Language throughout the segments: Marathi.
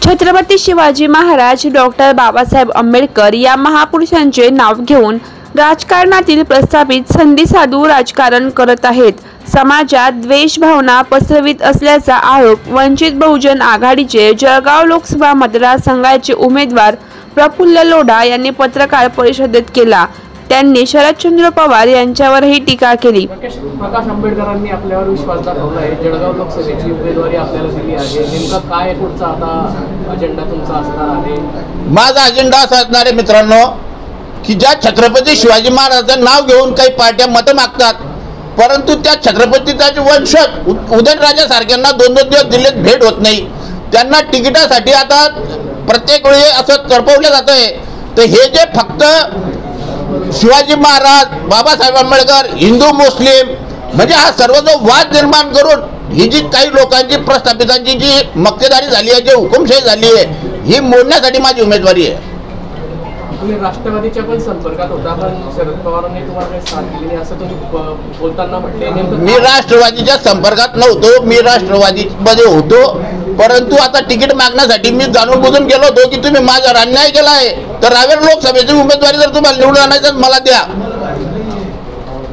छत्रपती शिवाजी महाराज डॉक्टर बाबासाहेब आंबेडकर या महापुरुषांचे नाव घेऊन राजकारणातील प्रस्थापित संधीसाधू राजकारण करत आहेत. समाजात द्वेष भावना पसरवित असल्याचा आरोप वंचित बहुजन आघाडीचे जळगाव लोकसभा मतदारसंघाचे उमेदवार प्रफुल्ल लोढा यांनी पत्रकार परिषदेत केला. त्यांनी शरदचंद्र पवार यांच्यावरही टीका केली. प्रकाश आंबेडकरांनी आपल्यावर विश्वास दाखवला आहे. जळगाव लोकसभेची उमेदवारी आपल्याला दिली आहे. नेमका काय पुढचा आता अजेंडा तुमचा असणार आहे? माझा अजेंडा असा असणार आहे मित्रांनो, की ज्या छत्रपती शिवाजी महाराजांचं नाव घेऊन काही पार्ट्या मतं मागतात, परंतु त्या छत्रपतीचे वंशज उदयनराजेसारख्यांना 2-2 दिवस दिल्लीत भेट होत नाही. त्यांना तिकिटासाठी आता प्रत्येक वेळी असं करपवलं जात आहे. तर हे जे फक्त शिवाजी महाराज, बाबासाहेब आंबेडकर, हिंदू मुस्लिम म्हणजे हा सर्व जो वाद निर्माण करून ही जी काही लोकांची प्रस्थापितांची जी मक्तेदारी झाली आहे, जी हुकुमशाही झाली आहे, ही मोडण्यासाठी माझी उमेदवारी आहे. तुम्ही राष्ट्रवादीच्या पण संपर्कात होता, पण शरद पवारांनी तुम्हाला काही साथ दिली नाही असं तुम्ही बोलताना म्हटले. मी राष्ट्रवादीच्या संपर्कात नव्हतो, मी राष्ट्रवादीमध्ये होतो, परंतु आता तिकीट मागण्यासाठी मी जाणून बुजून गेलो होतो की तुम्ही माझ्यावर अन्याय केला आहे, तर रावेर लोकसभेची उमेदवारी जर तुम्हाला निवडून आणायचं मला द्या.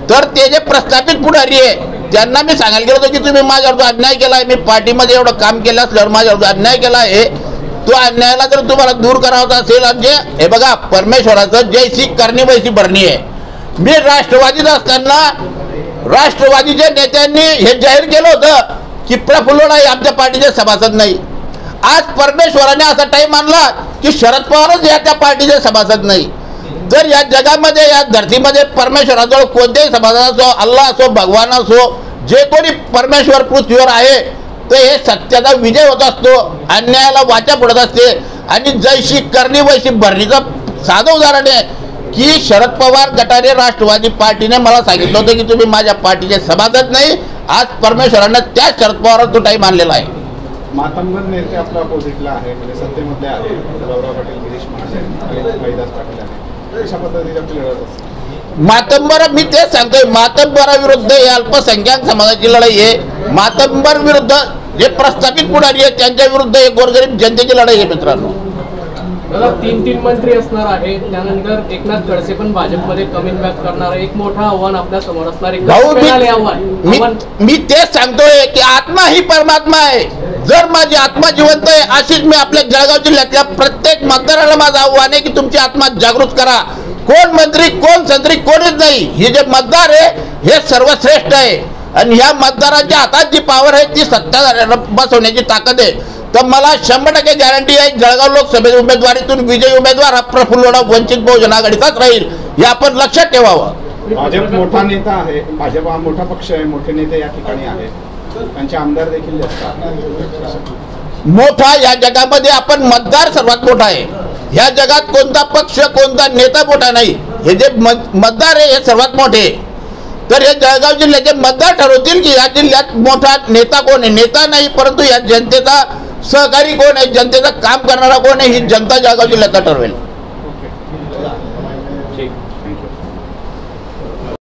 तर ते जे प्रस्थापित पुढारी आहे त्यांना मी सांगायला गेलो होतो की तुम्ही माझ्यावर अन्याय केला आहे, मी पार्टीमध्ये एवढं काम केलं असल्यावर माझ्यावर अन्याय केला आहे, तो अन्यायाला जर तुम्हाला दूर करायचा असेल, म्हणजे हे बघा परमेश्वराचं जैसी करणी वैसी भरणी आहे. मी राष्ट्रवादीत असताना राष्ट्रवादीच्या नेत्यांनी हे जाहीर केलं होतं की प्रफुल्ल लोढा आमच्या पार्टीचे सभासद नाही. आज परमेश्वराने असा टाईम आणला की शरद पवारच या त्या पार्टीचे सभासद नाही. तर या जगामध्ये, या धरतीमध्ये परमेश्वराजवळ कोणत्याही सभासद असो, अल्लाह असो, भगवान असो, जे कोणी परमेश्वर पृथ्वीवर आहे, तर हे सत्याचा विजय होत असतो, अन्यायाला वाचा पडत असते. आणि जैशी करणी वैशी भरणीचं साधं उदाहरण आहे की शरद पवार गटाने राष्ट्रवादी पार्टीने मला सांगितलं होतं की तुम्ही माझ्या पार्टीचे सभासद नाही. आज परमेश्वरानं त्या शरद पवारांचा तो टाईम आणलेला आहे. मातंबर नेते आपल्या अपोजिटला आहे, म्हणजे सत्तेमध्ये आहे. गौरव पाटील, गिरीश महाजन, हरिदास पाटील आहे. अशा पद्धतीने आपली लढत असते. मातंबर, मी तेच सांगतोय, मातंबराविरुद्ध हे अल्पसंख्याक समाजाची लढाई आहे. मातंबर विरुद्ध जे प्रस्थापित पुढारी आहेत त्यांच्या विरुद्ध हे गोरगरीब जनतेची लढाई आहे मित्रांनो. 3 मंत्री असणार आहे, त्यानंतर एकनाथ खडसे पण भाजपमध्ये कमिंग बॅक करणार आहे. एक मोठं आव्हान आपल्या समोर असणार आहे. मी तेच सांगतोय की आत्मा ही परमात्मा आहे. जर माझी आत्मा जिवंत आहे, अशीच मी आपल्या जळगाव जिल्ह्यातल्या प्रत्येक मतदाराला माझं आव्हान आहे की तुमची आत्मा जागृत करा. कोण मंत्री, कोण संत्री, कोणीच नाही. हे जे मतदार आहे हे सर्वश्रेष्ठ आहे आणि ह्या मतदारांच्या हातात जी पॉवर आहे ती सत्ता बसवण्याची ताकद आहे. तर मला 100% गॅरंटी आहे, जळगाव लोकसभेत उमेदवारीतून विजयी उमेदवार हा प्रफुल्ल लोढा वंचित बहुजन आघाडीचाच राहील, हे आपण लक्षात ठेवावं. भाजप मोठा नेता आहे, भाजप हा मोठा पक्ष आहे, मोठे नेते या ठिकाणी आहेत, त्यांचे आमदार देखील मोठा. या जगामध्ये आपण मतदार सर्वात मोठा आहे. ह्या जगात कोणता पक्ष, कोणता नेता मोठा नाही. हे जे मतदार आहे हे सर्वात मोठे. तर हे जळगाव जिल्ह्याचे मतदार ठरवतील की या जिल्ह्यात मोठा नेता कोण आहे. नेता नाही, परंतु या जनतेचा सहकारी कोण आहे, जनतेचं काम करणारा कोण आहे, ही जनता जळगाव जिल्ह्यात ठरवेल.